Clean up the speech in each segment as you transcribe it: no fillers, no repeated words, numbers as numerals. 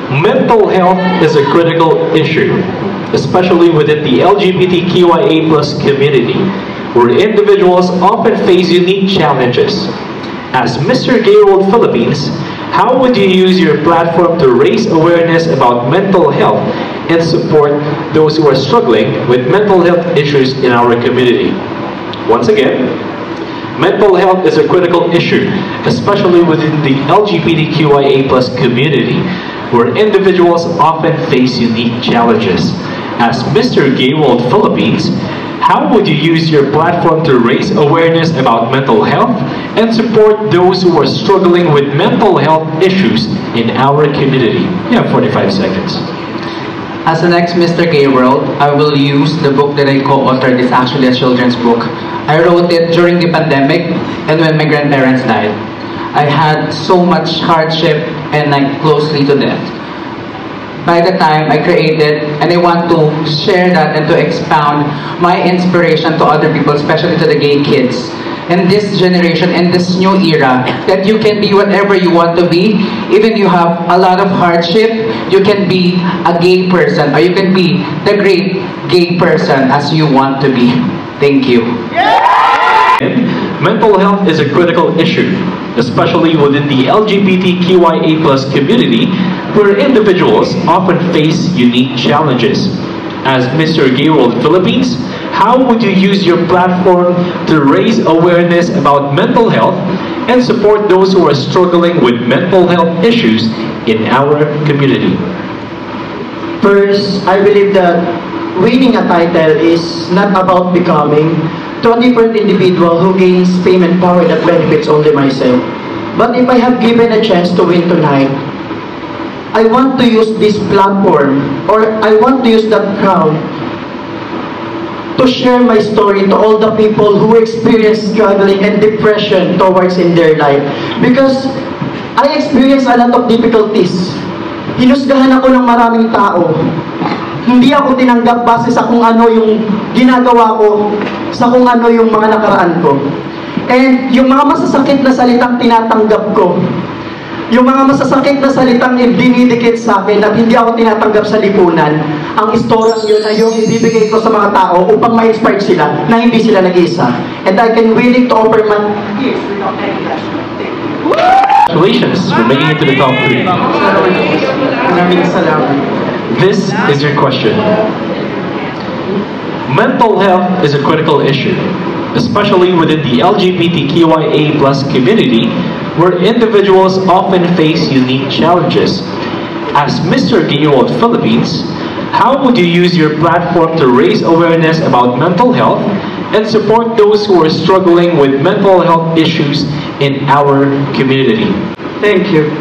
Mental health is a critical issue, especially within the LGBTQIA plus community, where individuals often face unique challenges. As Mr. Gay World Philippines, how would you use your platform to raise awareness about mental health and support those who are struggling with mental health issues in our community? Once again, mental health is a critical issue, especially within the LGBTQIA plus community, where individuals often face unique challenges. As Mr. Gay World Philippines, how would you use your platform to raise awareness about mental health and support those who are struggling with mental health issues in our community? You have 45 seconds. As the next Mr. Gay World, I will use the book that I co-authored. It's actually a children's book. I wrote it during the pandemic and when my grandparents died. I had so much hardship and like closely to death. By the time I created, and I want to share that and to expound my inspiration to other people, especially to the gay kids in this generation, in this new era, that you can be whatever you want to be. Even you have a lot of hardship, you can be a gay person, or you can be the great gay person as you want to be. Thank you. Mental health is a critical issue, especially within the LGBTQIA plus community, where individuals often face unique challenges. As Mr. Gay World Philippines, how would you use your platform to raise awareness about mental health and support those who are struggling with mental health issues in our community? First, I believe that winning a title is not about becoming to a different individual who gains fame and power that benefits only myself. But if I have given a chance to win tonight, I want to use this platform, or I want to use that crown to share my story to all the people who experience struggling and depression towards in their life. Because I experience a lot of difficulties. Hinusgahan ako ng maraming tao. Hindi ako tinanggap base sa kung ano yung ginagawa ko, sa kung ano yung mga nakaraan ko. And yung mga masasakit na salitang tinatanggap ko, yung mga masasakit na salitang dinidikit sa akin at hindi ako tinatanggap sa lipunan, ang istorang yun ay yung ibibigay ko sa mga tao upang ma-inspire sila na hindi sila nag-iisa. And I can willing to offer my gifts without any Congratulations for making it to the top 3. Maraming salamat. This is your question. Mental health is a critical issue, especially within the LGBTQIA plus community, where individuals often face unique challenges. As Mr. Gay World Philippines, how would you use your platform to raise awareness about mental health and support those who are struggling with mental health issues in our community? Thank you.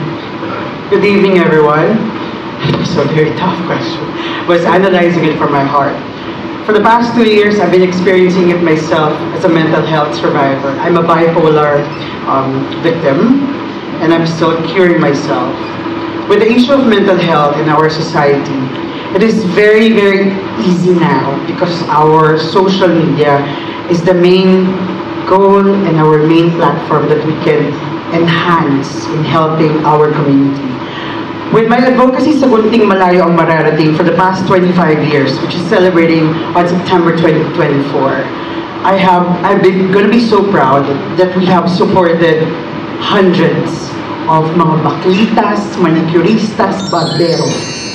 Good evening, everyone. It's a very tough question. I was analyzing it from my heart. For the past 2 years, I've been experiencing it myself as a mental health survivor. I'm a bipolar victim, and I'm still curing myself. With the issue of mental health in our society, it is very, very easy now because our social media is the main goal and our main platform that we can enhance in helping our community. With my advocacy sa Gunting Malayo ang Mararating for the past 25 years, which is celebrating on September 2024, I'm going to be so proud that we have supported hundreds of mga baklitas, manicuristas, barberos